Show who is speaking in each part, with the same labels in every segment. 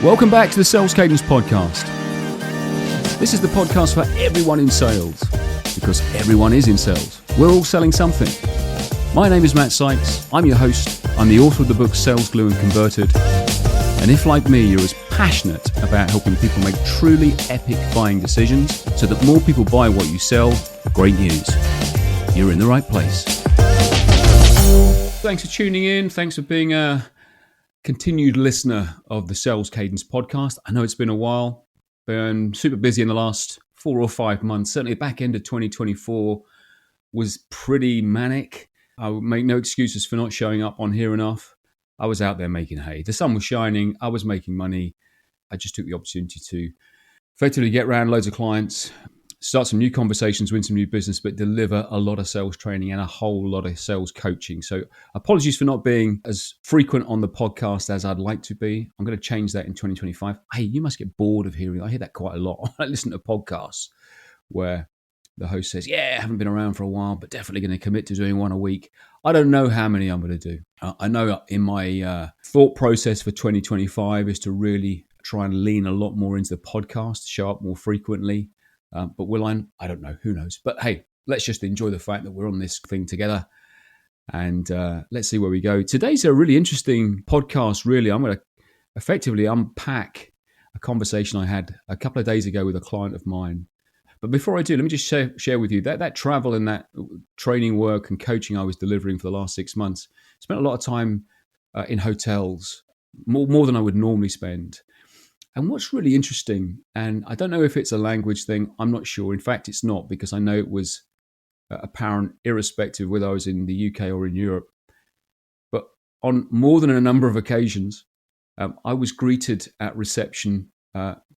Speaker 1: Welcome back to the Sales Cadence Podcast. This is the podcast for everyone in sales, because everyone is in sales. We're all selling something. My name is Matt Sykes. I'm your host. I'm the author of the book Sales Glue and Converted. And if, like me, you're as passionate about helping people make truly epic buying decisions so that more people buy what you sell, great news. You're in the right place. Thanks for tuning in. Thanks for being a continued listener of the Sales Cadence Podcast. I know it's been a while. Been super busy in the last 4 or 5 months. Certainly the back end of 2024 was pretty manic. I would make no excuses for not showing up on here enough. I was out there making hay. The sun was shining. I was making money. I just took the opportunity to effectively get around loads of clients, start some new conversations, win some new business, but deliver a lot of sales training and a whole lot of sales coaching. So apologies for not being as frequent on the podcast as I'd like to be. I'm going to change that in 2025. Hey, you must get bored of hearing. I hear that quite a lot. I listen to podcasts where the host says, yeah, I haven't been around for a while, but definitely going to commit to doing one a week. I don't know how many I'm going to do. I know in my thought process for 2025 is to really try and lean a lot more into the podcast, show up more frequently. But will I? I don't know. Who knows? But hey, let's just enjoy the fact that we're on this thing together, and let's see where we go. Today's a really interesting podcast. Really, I'm going to effectively unpack a conversation I had a couple of days ago with a client of mine. But before I do, let me just share with you that travel and that training work and coaching I was delivering for the last 6 months. Spent a lot of time in hotels, more than I would normally spend. And what's really interesting, and I don't know if it's a language thing, I'm not sure. In fact, it's not, because I know it was apparent irrespective whether I was in the UK or in Europe. But on more than a number of occasions, I was greeted at reception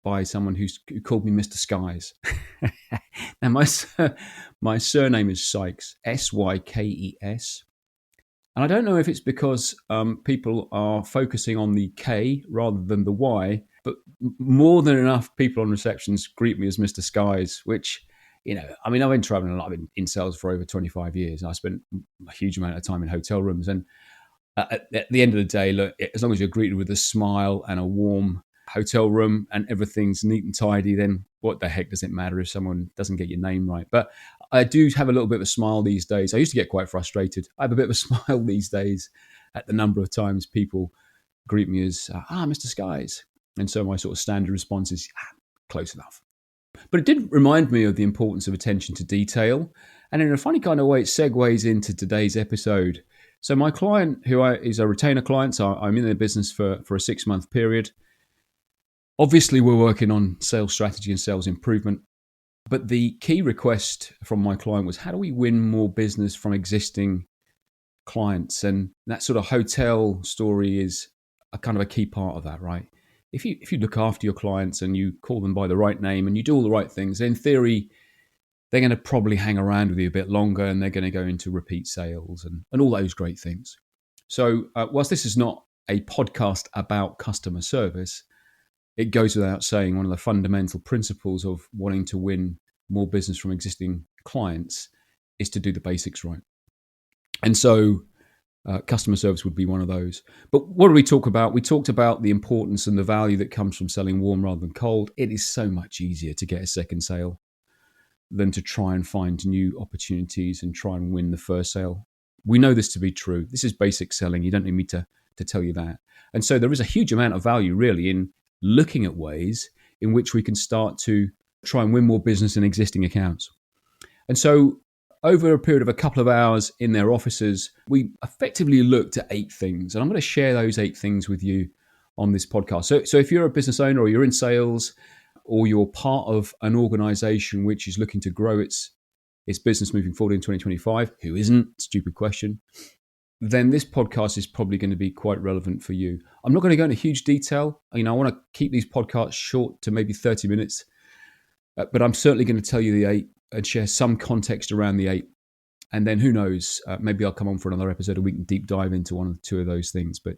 Speaker 1: by someone who called me Mr. Skies. Now, my surname is Sykes, S-Y-K-E-S. And I don't know if it's because people are focusing on the K rather than the Y, but more than enough people on receptions greet me as Mr. Skies, which, I've been traveling a lot. I've been in sales for over 25 years. And I spent a huge amount of time in hotel rooms. And at the end of the day, look, as long as you're greeted with a smile and a warm hotel room and everything's neat and tidy, then what the heck does it matter if someone doesn't get your name right? But I do have a little bit of a smile these days. I used to get quite frustrated. I have a bit of a smile these days at the number of times people greet me as, Mr. Skies. And so my sort of standard response is, close enough. But it did remind me of the importance of attention to detail. And in a funny kind of way, it segues into today's episode. So my client, who is a retainer client, so I'm in their business for a 6-month period. Obviously, we're working on sales strategy and sales improvement. But the key request from my client was, how do we win more business from existing clients? And that sort of hotel story is a kind of a key part of that, right? If you look after your clients and you call them by the right name and you do all the right things, in theory, they're going to probably hang around with you a bit longer and they're going to go into repeat sales and all those great things. So whilst this is not a podcast about customer service, it goes without saying one of the fundamental principles of wanting to win more business from existing clients is to do the basics right. And so customer service would be one of those. But what did we talk about? We talked about the importance and the value that comes from selling warm rather than cold. It is so much easier to get a second sale than to try and find new opportunities and try and win the first sale. We know this to be true. This is basic selling. You don't need me to tell you that. And so there is a huge amount of value really in looking at ways in which we can start to try and win more business in existing accounts. And so over a period of a couple of hours in their offices, we effectively looked at 8 things. And I'm going to share those 8 things with you on this podcast. So if you're a business owner or you're in sales or you're part of an organization which is looking to grow its business moving forward in 2025, who isn't? Stupid question. Then this podcast is probably going to be quite relevant for you. I'm not going to go into huge detail. I want to keep these podcasts short to maybe 30 minutes, but I'm certainly going to tell you the 8 and share some context around the 8. And then who knows, maybe I'll come on for another episode and we can deep dive into 1 or 2 of those things. But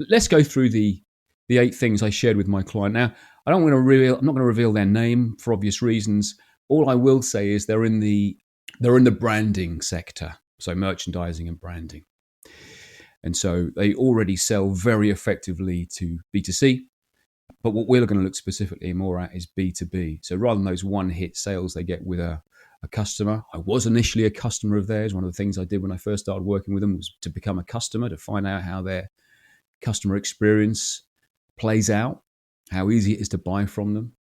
Speaker 1: let's go through the 8 things I shared with my client. Now, I'm not going to reveal their name for obvious reasons. All I will say is they're in the branding sector, so merchandising and branding. And so they already sell very effectively to B2C. But what we're going to look specifically more at is B2B. So rather than those one-hit sales they get with a customer, I was initially a customer of theirs. One of the things I did when I first started working with them was to become a customer, to find out how their customer experience plays out, how easy it is to buy from them.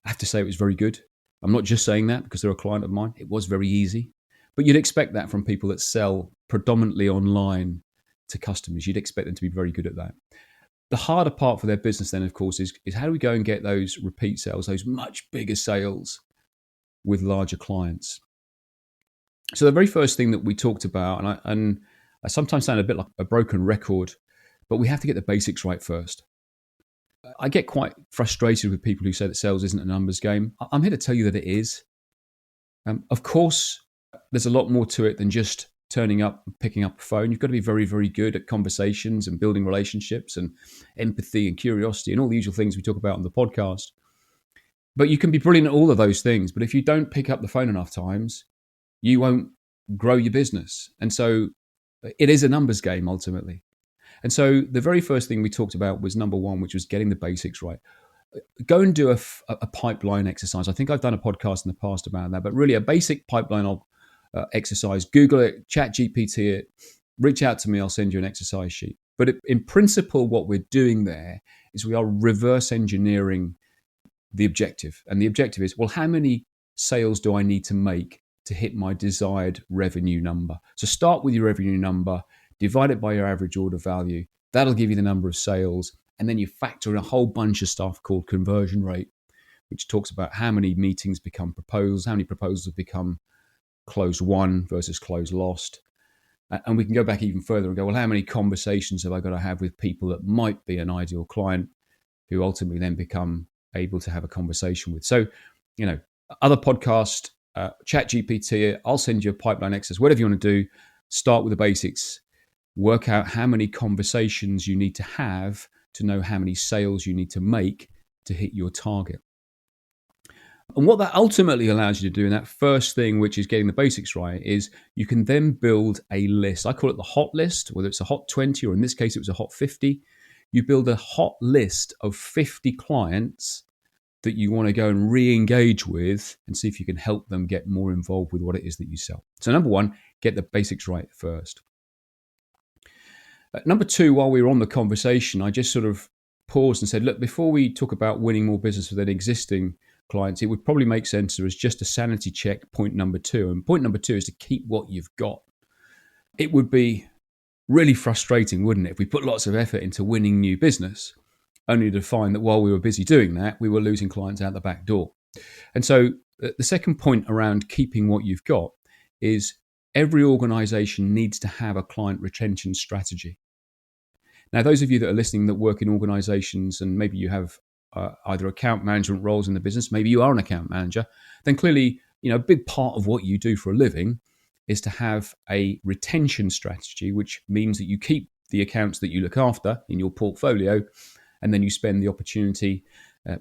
Speaker 1: I have to say it was very good. I'm not just saying that because they're a client of mine. It was very easy. But you'd expect that from people that sell predominantly online to customers. You'd expect them to be very good at that. The harder part for their business then, of course, is how do we go and get those repeat sales, those much bigger sales with larger clients? So the very first thing that we talked about, and I sometimes sound a bit like a broken record, but we have to get the basics right first. I get quite frustrated with people who say that sales isn't a numbers game. I'm here to tell you that it is. Of course, there's a lot more to it than just turning up and picking up a phone. You've got to be very, very good at conversations and building relationships and empathy and curiosity and all the usual things we talk about on the podcast. But you can be brilliant at all of those things. But if you don't pick up the phone enough times, you won't grow your business. And so it is a numbers game ultimately. And so the very first thing we talked about was number one, which was getting the basics right. Go and do a pipeline exercise. I think I've done a podcast in the past about that, but really a basic pipeline exercise. Google it, chat GPT it, reach out to me, I'll send you an exercise sheet. But in principle, what we're doing there is we are reverse engineering the objective. And the objective is, well, how many sales do I need to make to hit my desired revenue number? So start with your revenue number, divide it by your average order value. That'll give you the number of sales. And then you factor in a whole bunch of stuff called conversion rate, which talks about how many meetings become proposals, how many proposals have become closed won versus closed lost. And we can go back even further and go, well, how many conversations have I got to have with people that might be an ideal client who ultimately then become able to have a conversation with? So, other podcast, chat GPT, I'll send you a pipeline exercise, whatever you want to do, start with the basics, work out how many conversations you need to have to know how many sales you need to make to hit your target. And what that ultimately allows you to do in that first thing, which is getting the basics right, is you can then build a list. I call it the hot list, whether it's a hot 20 or in this case it was a hot 50. You build a hot list of 50 clients that you want to go and re-engage with and see if you can help them get more involved with what it is that you sell. So number one, get the basics right first. Number two, while we were on the conversation, I just sort of paused and said, look, before we talk about winning more business with existing clients, it would probably make sense as just a sanity check, point number two. And point number two is to keep what you've got. It would be really frustrating, wouldn't it, if we put lots of effort into winning new business, only to find that while we were busy doing that, we were losing clients out the back door. And so the second point around keeping what you've got is every organization needs to have a client retention strategy. Now, those of you that are listening that work in organizations and maybe you have either account management roles in the business, maybe you are an account manager, then clearly, a big part of what you do for a living is to have a retention strategy, which means that you keep the accounts that you look after in your portfolio, and then you spend the opportunity,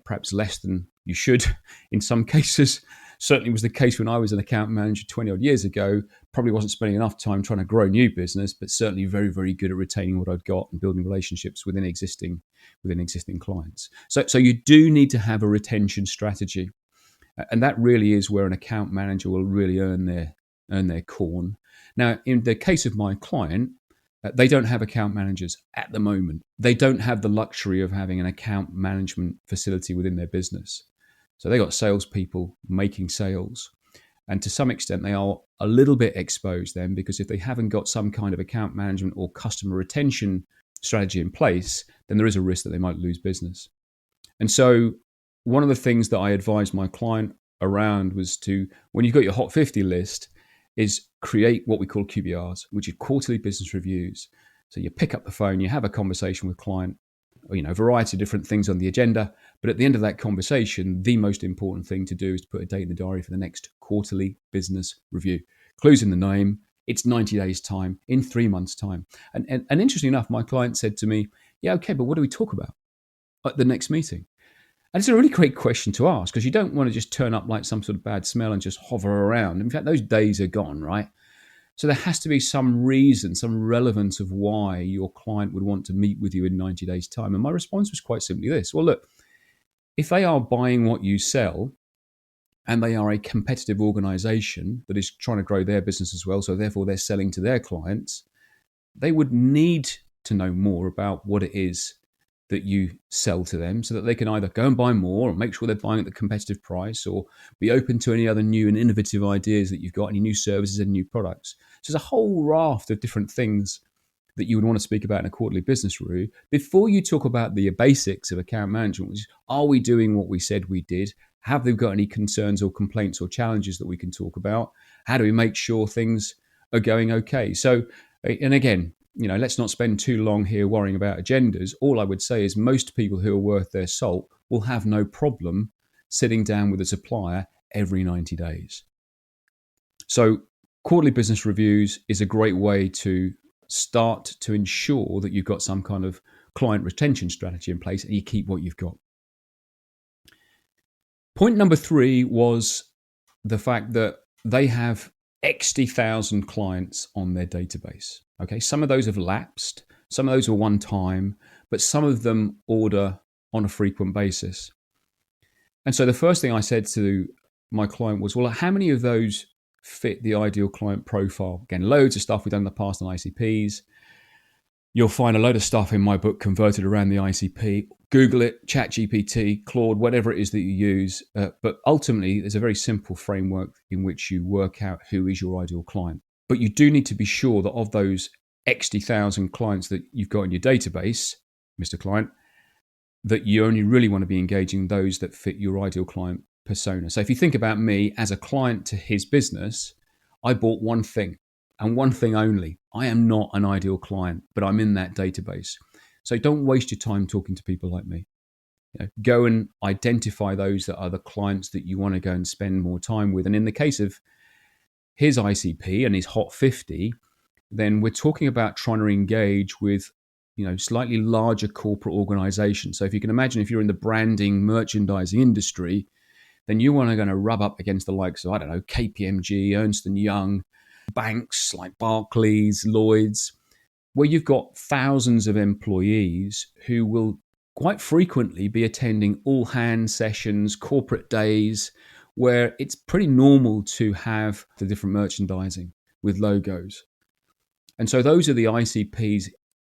Speaker 1: perhaps less than you should in some cases. Certainly was the case when I was an account manager 20 odd years ago. Probably wasn't spending enough time trying to grow new business, but certainly very, very good at retaining what I'd got and building relationships within existing clients. So you do need to have a retention strategy. And that really is where an account manager will really earn their corn. Now, in the case of my client, they don't have account managers at the moment. They don't have the luxury of having an account management facility within their business. So they got salespeople making sales. And to some extent, they are a little bit exposed then, because if they haven't got some kind of account management or customer retention strategy in place, then there is a risk that they might lose business. And so one of the things that I advised my client around was to, when you've got your hot 50 list, is create what we call QBRs, which are quarterly business reviews. So you pick up the phone, you have a conversation with client, a variety of different things on the agenda. But at the end of that conversation, the most important thing to do is to put a date in the diary for the next quarterly business review. Clues in the name, it's 90 days time, in 3 months time. And interestingly enough, my client said to me, yeah, okay, but what do we talk about at the next meeting? And it's a really great question to ask, because you don't want to just turn up like some sort of bad smell and just hover around. In fact, those days are gone, right? So there has to be some reason, some relevance of why your client would want to meet with you in 90 days' time. And my response was quite simply this. Well, look, if they are buying what you sell and they are a competitive organization that is trying to grow their business as well, so therefore they're selling to their clients, they would need to know more about what it is that you sell to them so that they can either go and buy more or make sure they're buying at the competitive price, or be open to any other new and innovative ideas that you've got, any new services and new products. So there's a whole raft of different things that you would want to speak about in a quarterly business review before you talk about the basics of account management, which is, are we doing what we said we did? Have they got any concerns or complaints or challenges that we can talk about? How do we make sure things are going okay? So, and again, let's not spend too long here worrying about agendas. All I would say is most people who are worth their salt will have no problem sitting down with a supplier every 90 days. So quarterly business reviews is a great way to start to ensure that you've got some kind of client retention strategy in place and you keep what you've got. Point number 3 was the fact that they have 60,000 clients on their database. Okay, some of those have lapsed, some of those are one time, but some of them order on a frequent basis. And so the first thing I said to my client was, well, how many of those fit the ideal client profile? Again, loads of stuff we've done in the past on ICPs. You'll find a load of stuff in my book converted around the ICP. Google it, ChatGPT, Claude, whatever it is that you use. But ultimately, there's a very simple framework in which you work out who is your ideal client. But you do need to be sure that of those 60,000 clients that you've got in your database, Mr. Client, that you only really want to be engaging those that fit your ideal client persona. So if you think about me as a client to his business, I bought one thing and one thing only. I am not an ideal client, but I'm in that database. So don't waste your time talking to people like me. Go and identify those that are the clients that you want to go and spend more time with. And in the case of his ICP and his Hot 50, then we're talking about trying to engage with slightly larger corporate organizations. So if you can imagine, if you're in the branding, merchandising industry, then you want to go and rub up against the likes of, KPMG, Ernst & Young, banks like Barclays, Lloyds, where you've got thousands of employees who will quite frequently be attending all hands sessions, corporate days, where it's pretty normal to have the different merchandising with logos. And so those are the ICPs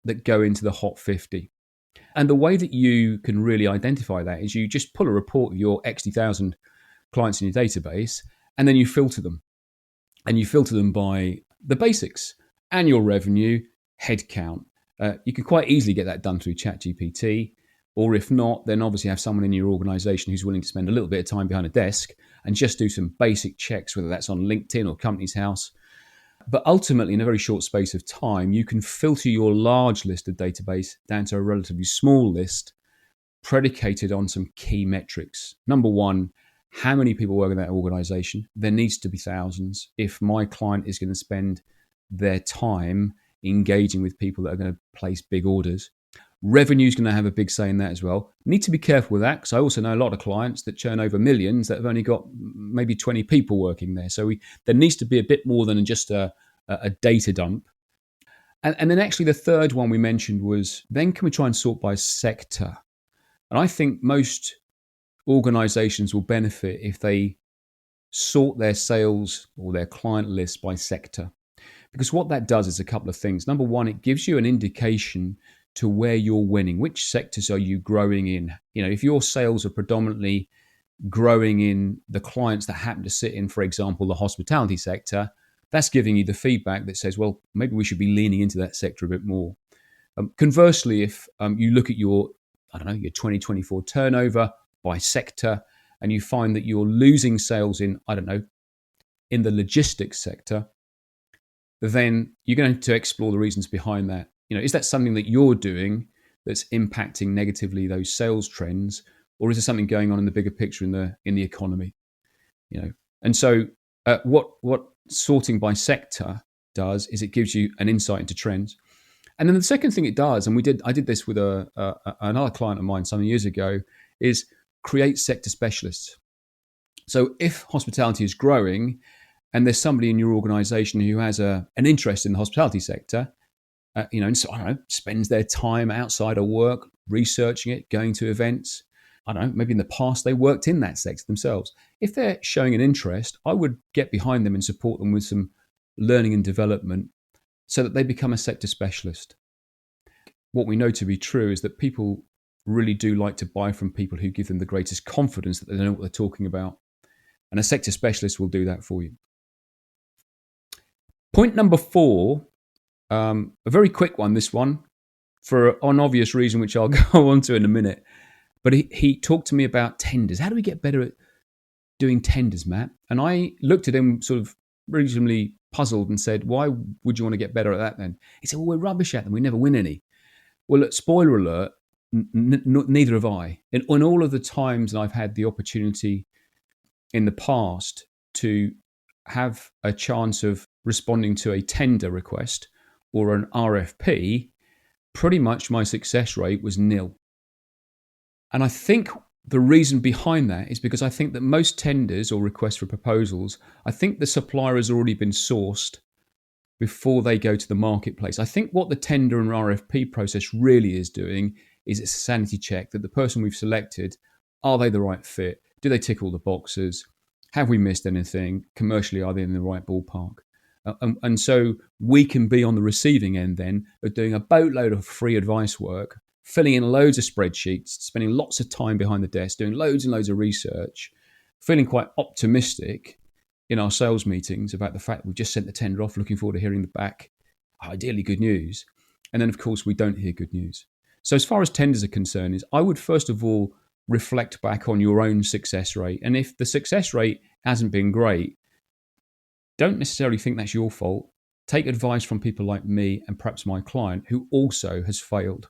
Speaker 1: that go into the Hot 50. And the way that you can really identify that is you just pull a report of your 60,000 clients in your database, and then you filter them. And you filter them by the basics: annual revenue, headcount. You can quite easily get that done through ChatGPT, or if not, then obviously have someone in your organization who's willing to spend a little bit of time behind a desk and just do some basic checks, whether that's on LinkedIn or Companies House. But ultimately, in a very short space of time, you can filter your large list of database down to a relatively small list predicated on some key metrics. Number one, how many people work in that organization? There needs to be thousands. If my client is going to spend their time engaging with people that are going to place big orders, revenue is going to have a big say in that as well. Need to be careful with that, because I also know a lot of clients that churn over millions that have only got maybe 20 people working there. So there needs to be a bit more than just a data dump. And then actually the third one we mentioned was, then can we try and sort by sector? And I think most organizations will benefit if they sort their sales or their client list by sector. Because what that does is a couple of things. Number one, it gives you an indication to where you're winning. Which sectors are you growing in? If your sales are predominantly growing in the clients that happen to sit in, for example, the hospitality sector, that's giving you the feedback that says, well, maybe we should be leaning into that sector a bit more. Conversely, if you look at your 2024 turnover by sector, and you find that you're losing sales in, in the logistics sector, then you're going to explore the reasons behind that. Is that something that you're doing that's impacting negatively those sales trends, or is there something going on in the bigger picture in the economy? And so what sorting by sector does is it gives you an insight into trends. And then the second thing it does, and I did this with another client of mine some years ago, is create sector specialists. So if hospitality is growing and there's somebody in your organization who has an interest in the hospitality sector, and so, spends their time outside of work researching it, going to events, I don't know, maybe in the past they worked in that sector themselves. If they're showing an interest, I would get behind them and support them with some learning and development so that they become a sector specialist. What we know to be true is that people really do like to buy from people who give them the greatest confidence that they know what they're talking about. And a sector specialist will do that for you. Point number 4, a very quick one, this one, for an obvious reason, which I'll go on to in a minute. But he talked to me about tenders. How do we get better at doing tenders, Matt? And I looked at him sort of reasonably puzzled and said, why would you want to get better at that then? He said, well, we're rubbish at them. We never win any. Well, look, spoiler alert, neither have I. In all of the times I've had the opportunity in the past to have a chance of responding to a tender request or an RFP, pretty much my success rate was nil. And I think the reason behind that is because I think that most tenders or requests for proposals, I think the supplier has already been sourced before they go to the marketplace. I think what the tender and RFP process really is doing is it's a sanity check that the person we've selected, are they the right fit? Do they tick all the boxes? Have we missed anything? Commercially, are they in the right ballpark? And so we can be on the receiving end then of doing a boatload of free advice work, filling in loads of spreadsheets, spending lots of time behind the desk, doing loads and loads of research, feeling quite optimistic in our sales meetings about the fact that we've just sent the tender off, looking forward to hearing back, ideally good news. And then, of course, we don't hear good news. So as far as tenders are concerned, is I would first of all reflect back on your own success rate. And if the success rate hasn't been great, don't necessarily think that's your fault. Take advice from people like me and perhaps my client who also has failed,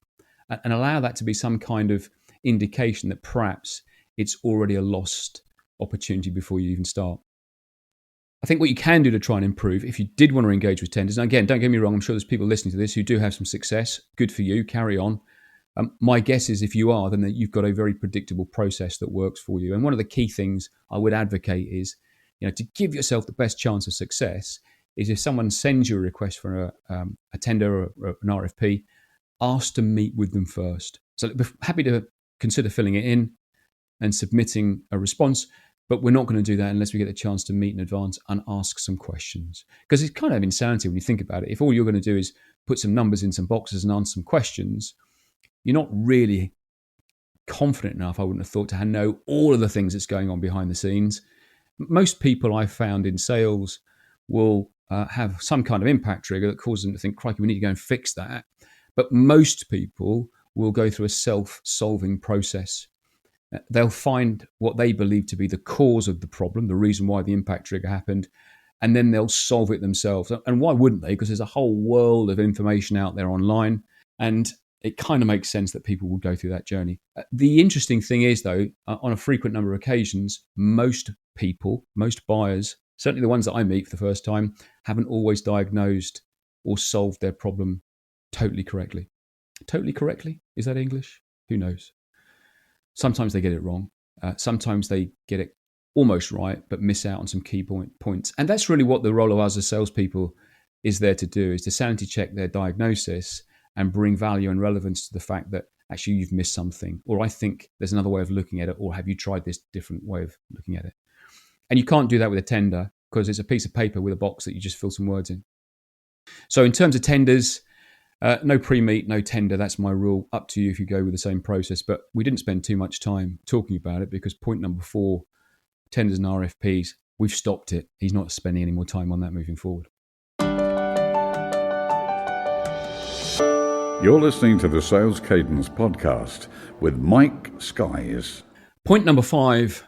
Speaker 1: and allow that to be some kind of indication that perhaps it's already a lost opportunity before you even start. I think what you can do to try and improve, if you did want to engage with tenders, and again, don't get me wrong, I'm sure there's people listening to this who do have some success. Good for you, carry on. My guess is if you are, then that you've got a very predictable process that works for you. And one of the key things I would advocate is, to give yourself the best chance of success is if someone sends you a request for a tender or an RFP, ask to meet with them first. So happy to consider filling it in and submitting a response, but we're not going to do that unless we get a chance to meet in advance and ask some questions. Because it's kind of insanity when you think about it. If all you're going to do is put some numbers in some boxes and answer some questions, you're not really confident enough, I wouldn't have thought, to know all of the things that's going on behind the scenes. Most people I've found in sales will have some kind of impact trigger that causes them to think, crikey, we need to go and fix that. But most people will go through a self-solving process. They'll find what they believe to be the cause of the problem, the reason why the impact trigger happened, and then they'll solve it themselves. And why wouldn't they? Because there's a whole world of information out there online, and it kind of makes sense that people will go through that journey. The interesting thing is, though, on a frequent number of occasions, most people, most buyers, certainly the ones that I meet for the first time, haven't always diagnosed or solved their problem totally correctly. Totally correctly? Is that English? Who knows? Sometimes they get it wrong. Sometimes they get it almost right, but miss out on some key points. And that's really what the role of us as salespeople is there to do, is to sanity check their diagnosis and bring value and relevance to the fact that actually you've missed something, or I think there's another way of looking at it, or have you tried this different way of looking at it? And you can't do that with a tender because it's a piece of paper with a box that you just fill some words in. So in terms of tenders, no pre-meet, no tender. That's my rule. Up to you if you go with the same process. But we didn't spend too much time talking about it because point number 4, tenders and RFPs, we've stopped it. He's not spending any more time on that moving forward.
Speaker 2: You're listening to the Sales Cadence podcast with Mike Skies.
Speaker 1: Point number 5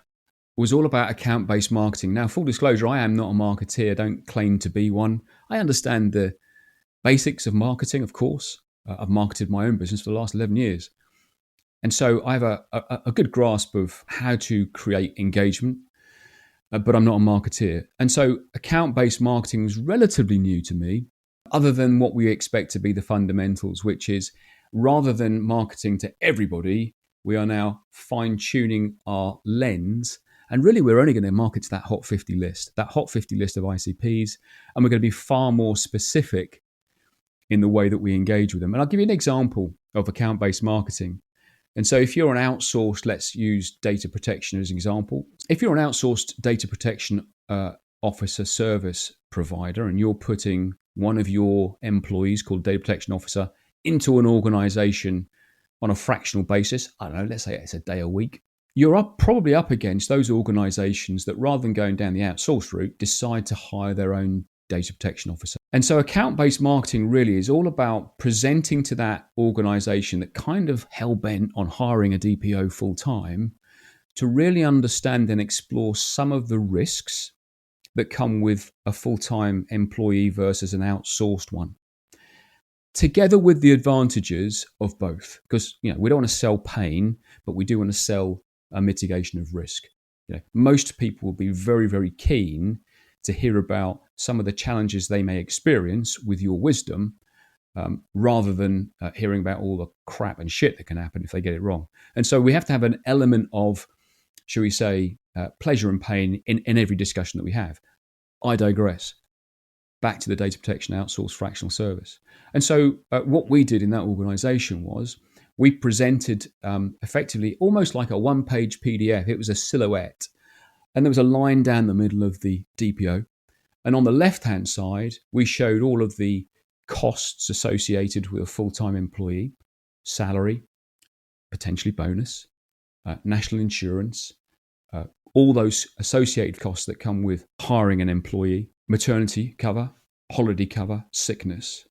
Speaker 1: was all about account-based marketing. Now, full disclosure, I am not a marketeer. I don't claim to be one. I understand the basics of marketing, of course. I've marketed my own business for the last 11 years. And so I have a good grasp of how to create engagement, but I'm not a marketeer. And so account-based marketing is relatively new to me, other than what we expect to be the fundamentals, which is rather than marketing to everybody, we are now fine-tuning our lens. And really, we're only going to market to that hot 50 list of ICPs. And we're going to be far more specific in the way that we engage with them. And I'll give you an example of account-based marketing. And so if you're an outsourced, let's use data protection as an example. If you're an outsourced data protection officer service provider and you're putting one of your employees called data protection officer into an organization on a fractional basis, I don't know, let's say it's a day a week, you're probably up against those organizations that rather than going down the outsourced route, decide to hire their own data protection officer. And so account-based marketing really is all about presenting to that organization that kind of hell-bent on hiring a DPO full-time to really understand and explore some of the risks that come with a full-time employee versus an outsourced one, together with the advantages of both. Because we don't want to sell pain, but we do want to sell a mitigation of risk. Most people will be very, very keen to hear about some of the challenges they may experience with your wisdom, rather than hearing about all the crap and shit that can happen if they get it wrong. And so we have to have an element of, shall we say, pleasure and pain in every discussion that we have. I digress. Back to the data protection outsourced fractional service. And so what we did in that organization was we presented effectively almost like a one-page PDF. It was a silhouette. And there was a line down the middle of the DPO. And on the left-hand side, we showed all of the costs associated with a full-time employee, salary, potentially bonus, national insurance, all those associated costs that come with hiring an employee, maternity cover, holiday cover, sickness.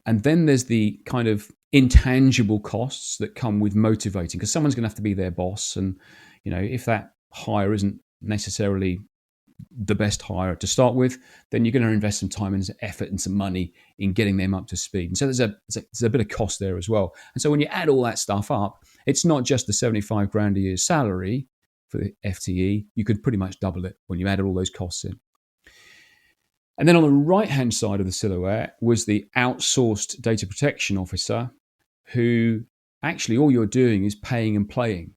Speaker 1: And then there's the kind of intangible costs that come with motivating, because someone's going to have to be their boss. And, if that hire isn't necessarily the best hire to start with, then you're going to invest some time and some effort and some money in getting them up to speed. And so there's a bit of cost there as well. And so when you add all that stuff up, it's not just the 75 grand a year salary for the FTE. You could pretty much double it when you added all those costs in. And then on the right-hand side of the silhouette was the outsourced data protection officer, who actually all you're doing is paying and playing,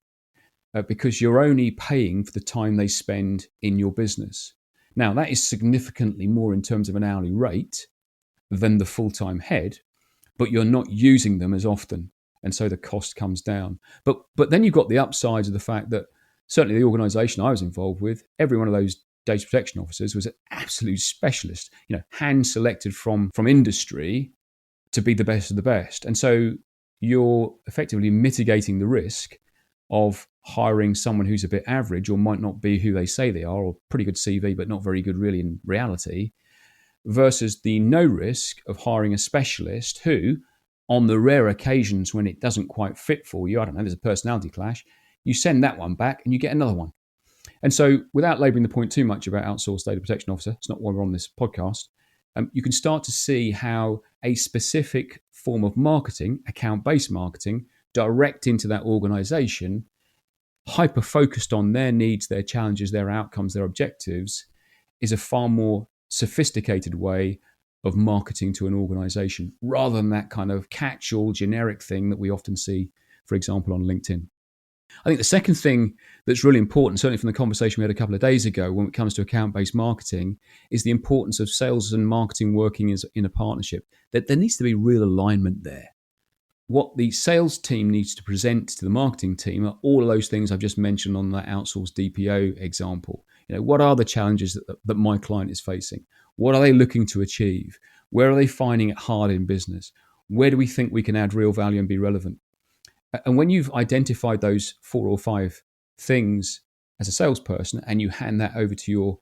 Speaker 1: because you're only paying for the time they spend in your business. Now, that is significantly more in terms of an hourly rate than the full-time head, but you're not using them as often. And so the cost comes down. But then you've got the upsides of the fact that certainly the organization I was involved with, every one of those data protection officers was an absolute specialist, hand selected from industry to be the best of the best. And so you're effectively mitigating the risk of hiring someone who's a bit average or might not be who they say they are, or pretty good CV, but not very good really in reality, versus the no risk of hiring a specialist who, on the rare occasions when it doesn't quite fit for you, I don't know, there's a personality clash, you send that one back and you get another one. And so without labouring the point too much about outsourced data protection officer, it's not why we're on this podcast, you can start to see how a specific form of marketing, account-based marketing, direct into that organization, hyper-focused on their needs, their challenges, their outcomes, their objectives, is a far more sophisticated way of marketing to an organization, rather than that kind of catch-all generic thing that we often see, for example, on LinkedIn. I think the second thing that's really important, certainly from the conversation we had a couple of days ago when it comes to account-based marketing, is the importance of sales and marketing working as in a partnership. That there needs to be real alignment there. What the sales team needs to present to the marketing team are all of those things I've just mentioned on that outsourced DPO example. What are the challenges that my client is facing? What are they looking to achieve? Where are they finding it hard in business? Where do we think we can add real value and be relevant? And when you've identified those 4 or 5 things as a salesperson and you hand that over to your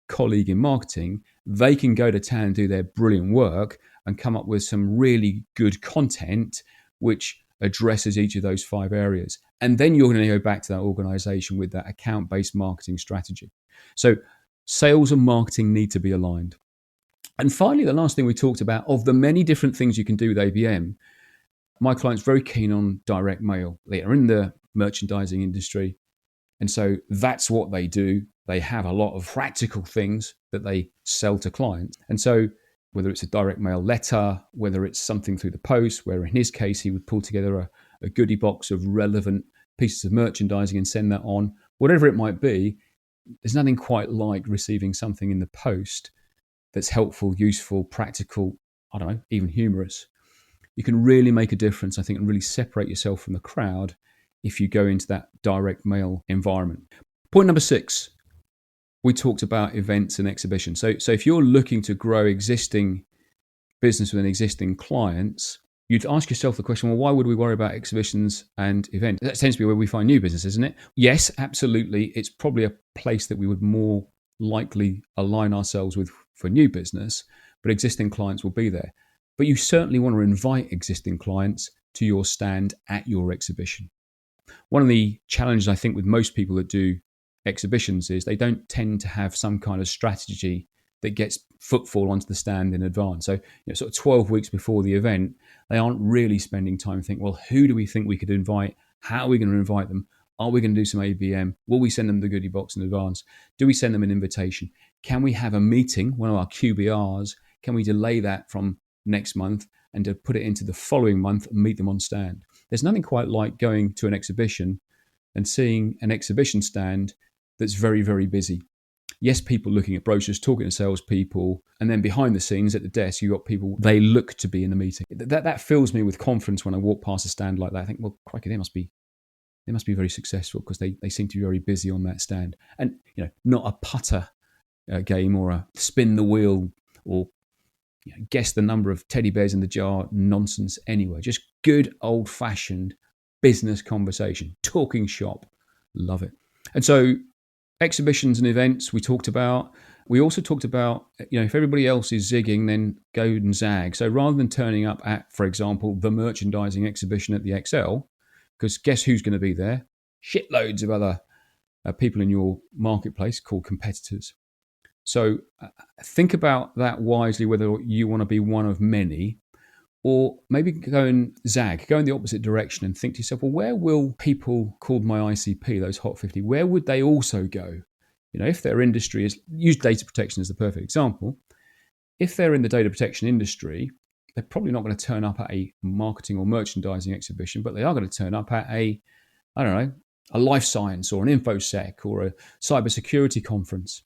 Speaker 1: colleague in marketing, they can go to town and do their brilliant work and come up with some really good content which addresses each of those 5 areas. And then you're going to go back to that organization with that account-based marketing strategy. So sales and marketing need to be aligned. And finally, the last thing we talked about, of the many different things you can do with ABM, my client's very keen on direct mail. They are in the merchandising industry. And so that's what they do. They have a lot of practical things that they sell to clients. And so whether it's a direct mail letter, whether it's something through the post, where in his case, he would pull together a goodie box of relevant pieces of merchandising and send that on, whatever it might be, there's nothing quite like receiving something in the post that's helpful, useful, practical, I don't know, even humorous. You can really make a difference, I think, and really separate yourself from the crowd if you go into that direct mail environment. Point number 6, we talked about events and exhibitions. So if you're looking to grow existing business with existing clients, you'd ask yourself the question, well, why would we worry about exhibitions and events? That tends to be where we find new business, isn't it? Yes, absolutely. It's probably a place that we would more likely align ourselves with for new business, but existing clients will be there. But you certainly want to invite existing clients to your stand at your exhibition. One of the challenges I think with most people that do exhibitions is they don't tend to have some kind of strategy that gets footfall onto the stand in advance. So, sort of 12 weeks before the event, they aren't really spending time thinking, well, who do we think we could invite? How are we going to invite them? Are we going to do some ABM? Will we send them the goodie box in advance? Do we send them an invitation? Can we have a meeting, one of our QBRs? Can we delay that from next month and to put it into the following month and meet them on stand? There's nothing quite like going to an exhibition and seeing an exhibition stand that's very, very busy. Yes, people looking at brochures, talking to salespeople, and then behind the scenes at the desk, you've got people, they look to be in the meeting. That fills me with confidence when I walk past a stand like that. I think, well, crikey, they must be very successful because they seem to be very busy on that stand. And, not a putter game or a spin the wheel or guess the number of teddy bears in the jar nonsense anyway. Just good old-fashioned business conversation, talking shop. Love it. And so exhibitions and events we talked about. We also talked about, if everybody else is zigging, then go and zag. So rather than turning up at, for example, the merchandising exhibition at the XL, because guess who's going to be there? Shitloads of other people in your marketplace called competitors. So think about that wisely, whether you want to be one of many, or maybe go and zag, go in the opposite direction and think to yourself, well, where will people called my ICP, those hot 50, where would they also go? If their industry is, use data protection as the perfect example. If they're in the data protection industry, they're probably not going to turn up at a marketing or merchandising exhibition, but they are going to turn up at a life science or an InfoSec or a cybersecurity conference.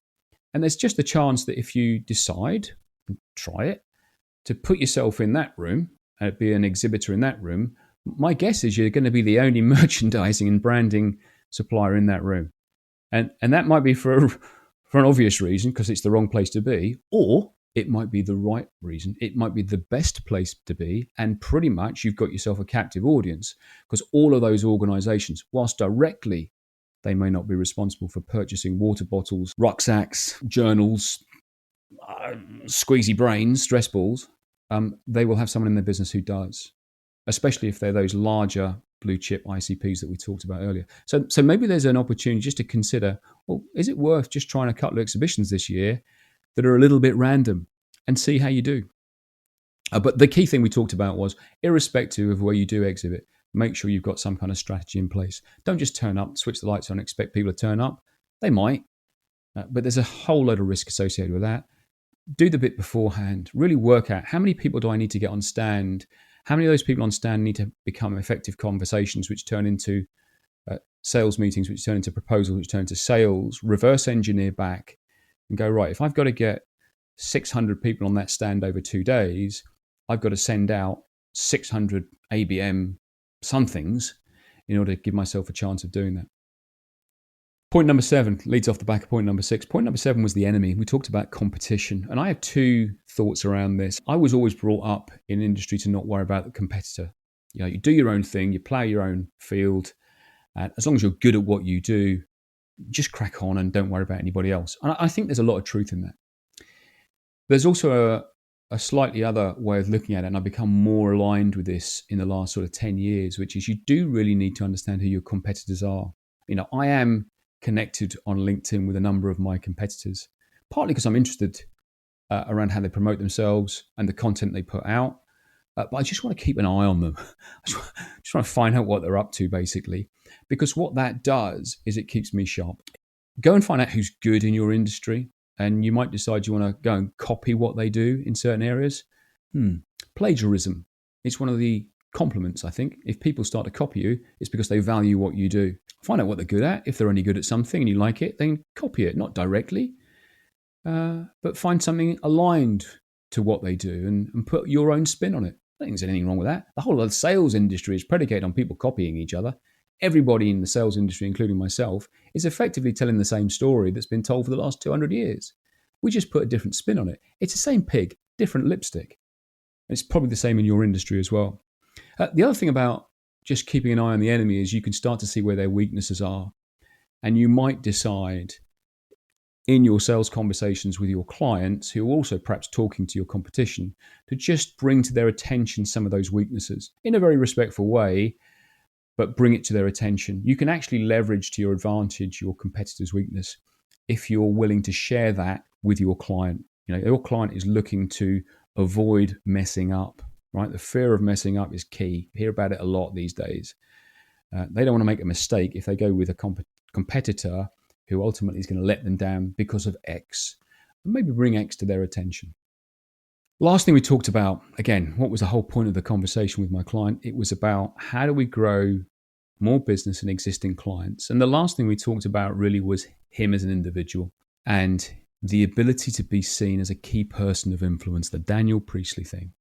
Speaker 1: And there's just a chance that if you decide, try it, to put yourself in that room and be an exhibitor in that room, my guess is you're going to be the only merchandising and branding supplier in that room. And that might be for an obvious reason, because it's the wrong place to be, or it might be the right reason. It might be the best place to be, and pretty much you've got yourself a captive audience, because all of those organizations, whilst directly they may not be responsible for purchasing water bottles, rucksacks, journals, squeezy brains, stress balls, they will have someone in their business who does, especially if they're those larger blue chip ICPs that we talked about earlier. So maybe there's an opportunity just to consider, well, is it worth just trying a couple of exhibitions this year that are a little bit random and see how you do? But the key thing we talked about was, irrespective of where you do exhibit, make sure you've got some kind of strategy in place. Don't just turn up, switch the lights on, expect people to turn up. They might, but there's a whole load of risk associated with that. Do the bit beforehand. Really work out, how many people do I need to get on stand? How many of those people on stand need to become effective conversations, which turn into sales meetings, which turn into proposals, which turn into sales? Reverse engineer back and go, right, if I've got to get 600 people on that stand over 2 days, I've got to send out 600 ABM somethings in order to give myself a chance of doing that. Point number 7 leads off the back of point number 6. Point number 7 was the enemy. We talked about competition, and I have 2 thoughts around this. I was always brought up in industry to not worry about the competitor. You do your own thing, you plow your own field, and as long as you're good at what you do, just crack on and don't worry about anybody else. And I think there's a lot of truth in that. There's also a slightly other way of looking at it, and I've become more aligned with this in the last sort of 10 years, which is you do really need to understand who your competitors are. I am connected on LinkedIn with a number of my competitors, partly because I'm interested around how they promote themselves and the content they put out. But I just want to keep an eye on them. I just want to find out what they're up to, basically, because what that does is it keeps me sharp. Go and find out who's good in your industry, and you might decide you want to go and copy what they do in certain areas. Plagiarism. It's one of the compliments, I think. If people start to copy you, it's because they value what you do. Find out what they're good at. If they're only good at something and you like it, then copy it, not directly, but find something aligned to what they do and put your own spin on it. I don't think there's anything wrong with that. The whole of the sales industry is predicated on people copying each other. everybody in the sales industry, including myself, is effectively telling the same story that's been told for the last 200 years. We just put a different spin on it. It's the same pig, different lipstick. It's probably the same in your industry as well. The other thing about just keeping an eye on the enemy is you can start to see where their weaknesses are. And you might decide in your sales conversations with your clients, who are also perhaps talking to your competition, to just bring to their attention some of those weaknesses in a very respectful way, but bring it to their attention. You can actually leverage to your advantage your competitor's weakness if you're willing to share that with your client. Your client is looking to avoid messing up, right? The fear of messing up is key. You hear about it a lot these days. They don't want to make a mistake if they go with a competitor who ultimately is going to let them down because of X, and maybe bring X to their attention. Last thing we talked about, again, what was the whole point of the conversation with my client? It was about how do we grow more business in existing clients. And the last thing we talked about really was him as an individual and the ability to be seen as a key person of influence, the Daniel Priestley thing.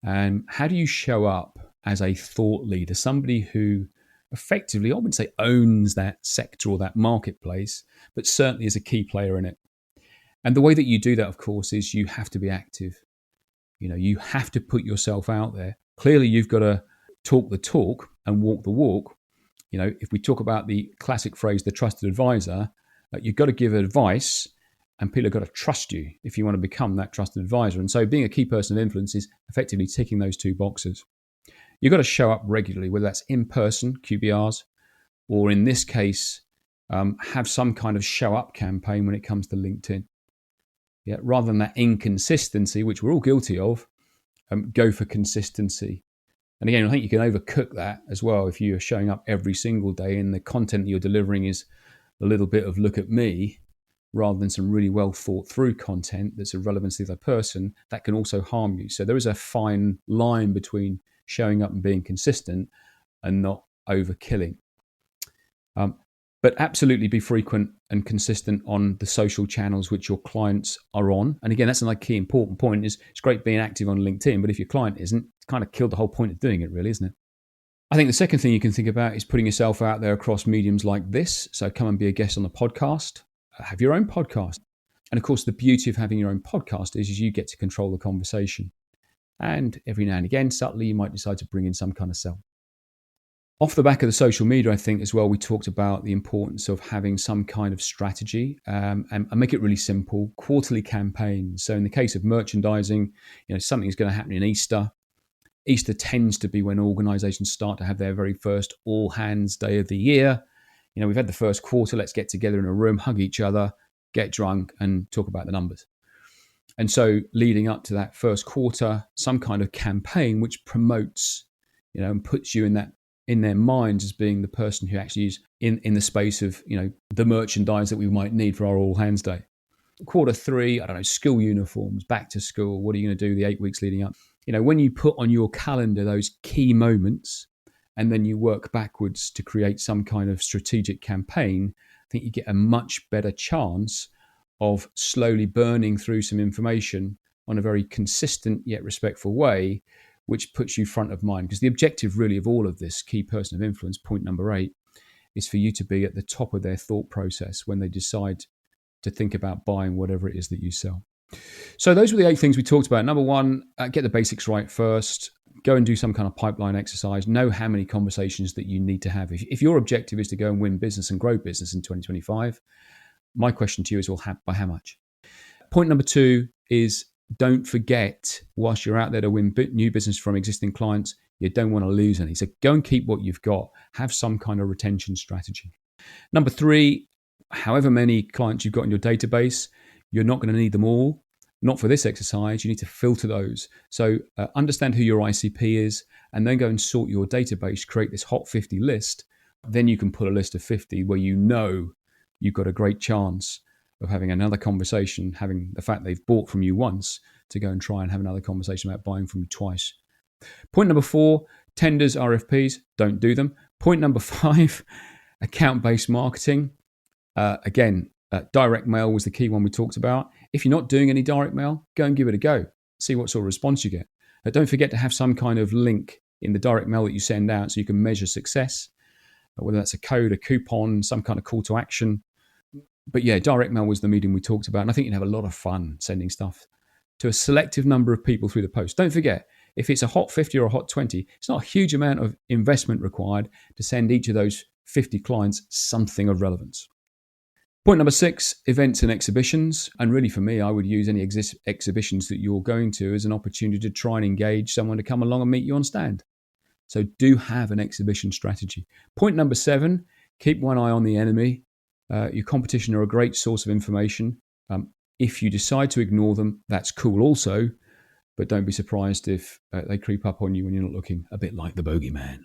Speaker 1: And how do you show up as a thought leader, somebody who effectively, I wouldn't say owns that sector or that marketplace, but certainly is a key player in it. And the way that you do that, of course, is you have to be active. You have to put yourself out there. Clearly, you've got to talk the talk and walk the walk. If we talk about the classic phrase, the trusted advisor, you've got to give advice and people have got to trust you if you want to become that trusted advisor. And so being a key person of influence is effectively ticking those two boxes. You've got to show up regularly, whether that's in person, QBRs, or in this case, have some kind of show up campaign when it comes to LinkedIn. Yeah, rather than that inconsistency, which we're all guilty of, go for consistency. And again, I think you can overcook that as well if you're showing up every single day and the content that you're delivering is a little bit of look at me rather than some really well thought through content that's of relevance to the other person. That can also harm you. So there is a fine line between showing up and being consistent and not overkilling. But absolutely be frequent and consistent on the social channels which your clients are on. And again, that's another key important point is it's great being active on LinkedIn, but if your client isn't, it's kind of killed the whole point of doing it really, isn't it? I think the second thing you can think about is putting yourself out there across mediums like this. So come and be a guest on the podcast, have your own podcast. And of course, the beauty of having your own podcast is you get to control the conversation. And every now and again, subtly, you might decide to bring in some kind of sell. Off the back of the social media, I think as well, we talked about the importance of having some kind of strategy and make it really simple. Quarterly campaigns. So in the case of merchandising, something is going to happen in Easter. Easter tends to be when organizations start to have their very first all hands day of the year. We've had the first quarter. Let's get together in a room, hug each other, get drunk and talk about the numbers. And so leading up to that first quarter, some kind of campaign which promotes, and puts you in their minds as being the person who actually is in the space of, the merchandise that we might need for our all hands day. Quarter three, school uniforms, back to school. What are you going to do the 8 weeks leading up? When you put on your calendar those key moments and then you work backwards to create some kind of strategic campaign, I think you get a much better chance of slowly burning through some information on a very consistent yet respectful way, which puts you front of mind. Because the objective really of all of this key person of influence, point number 8, is for you to be at the top of their thought process when they decide to think about buying whatever it is that you sell. So those were the 8 things we talked about. Number 1, get the basics right first. Go and do some kind of pipeline exercise. Know how many conversations that you need to have. If your objective is to go and win business and grow business in 2025, my question to you is, by how much? Point number 2 is don't forget, whilst you're out there to win new business from existing clients, you don't want to lose any. So go and keep what you've got. Have some kind of retention strategy. Number 3, however many clients you've got in your database, you're not going to need them all. Not for this exercise. You need to filter those. So understand who your ICP is and then go and sort your database, create this hot 50 list. Then you can put a list of 50 where you've got a great chance of having another conversation, having the fact they've bought from you once to go and try and have another conversation about buying from you twice. Point number 4, tenders, RFPs, don't do them. Point number 5, account-based marketing. Direct mail was the key one we talked about. If you're not doing any direct mail, go and give it a go. See what sort of response you get. But don't forget to have some kind of link in the direct mail that you send out so you can measure success. whether that's a code, a coupon, some kind of call to action. But yeah, direct mail was the medium we talked about. And I think you'd have a lot of fun sending stuff to a selective number of people through the post. Don't forget, if it's a hot 50 or a hot 20, it's not a huge amount of investment required to send each of those 50 clients something of relevance. Point number 6, events and exhibitions. And really for me, I would use any exhibitions that you're going to as an opportunity to try and engage someone to come along and meet you on stand. So do have an exhibition strategy. Point number 7, keep one eye on the enemy. Your competition are a great source of information. If you decide to ignore them, that's cool also, but don't be surprised if they creep up on you when you're not looking, a bit like the bogeyman.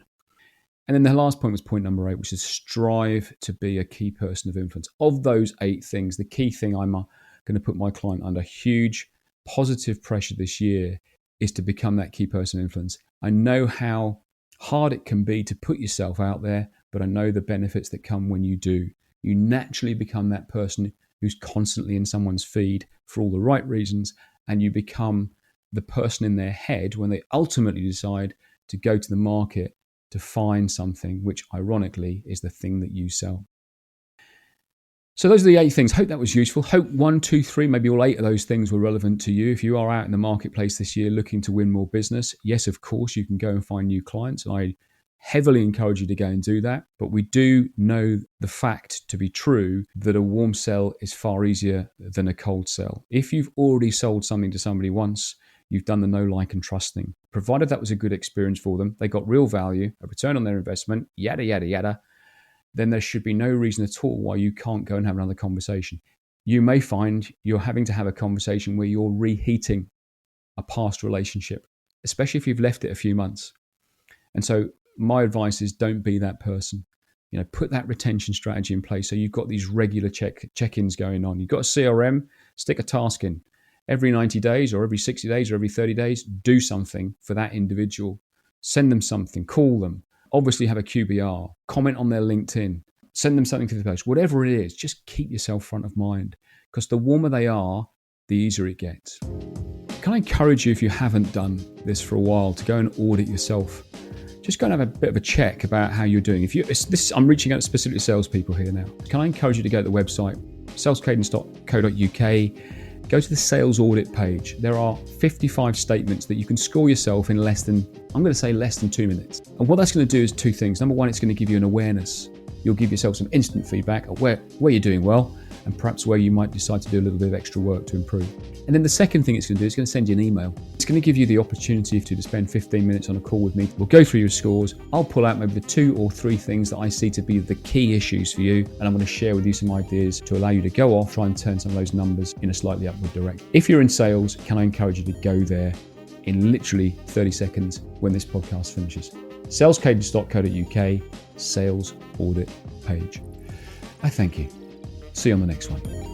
Speaker 1: And then the last point was point number 8, which is strive to be a key person of influence. Of those 8 things, the key thing I'm going to put my client under huge positive pressure this year is to become that key person of influence. I know how hard it can be to put yourself out there, but I know the benefits that come when you do. You naturally become that person who's constantly in someone's feed for all the right reasons, and you become the person in their head when they ultimately decide to go to the market to find something, which ironically is the thing that you sell. So those are the 8 things. Hope that was useful. Hope 1, 2, 3, maybe all 8 of those things were relevant to you. If you are out in the marketplace this year looking to win more business, yes, of course, you can go and find new clients. I heavily encourage you to go and do that. But we do know the fact to be true that a warm sell is far easier than a cold sell. If you've already sold something to somebody once, you've done the know, like, and trust thing. Provided that was a good experience for them, they got real value, a return on their investment, yada, yada, yada, then there should be no reason at all why you can't go and have another conversation. You may find you're having to have a conversation where you're reheating a past relationship, especially if you've left it a few months. And so my advice is don't be that person. Put that retention strategy in place so you've got these regular check-ins going on. You've got a CRM, stick a task in. Every 90 days or every 60 days or every 30 days, do something for that individual. Send them something, call them. Obviously have a QBR, comment on their LinkedIn, send them something through the post. Whatever it is, just keep yourself front of mind, because the warmer they are, the easier it gets. Can I encourage you, if you haven't done this for a while, to go and audit yourself? Just go and have a bit of a check about how you're doing. I'm reaching out specifically to salespeople here now. Can I encourage you to go to the website, salescadence.co.uk, go to the sales audit page. There are 55 statements that you can score yourself in less than 2 minutes. And what that's going to do is 2 things. Number 1, it's going to give you an awareness. You'll give yourself some instant feedback of where you're doing well and perhaps where you might decide to do a little bit of extra work to improve. And then the second thing it's going to do is going to send you an email. It's going to give you the opportunity to spend 15 minutes on a call with me. We'll go through your scores. I'll pull out maybe the 2 or 3 things that I see to be the key issues for you. And I'm going to share with you some ideas to allow you to go off, try and turn some of those numbers in a slightly upward direction. If you're in sales, can I encourage you to go there in literally 30 seconds when this podcast finishes? salescadence.co.uk, sales audit page. I thank you. See you on the next one.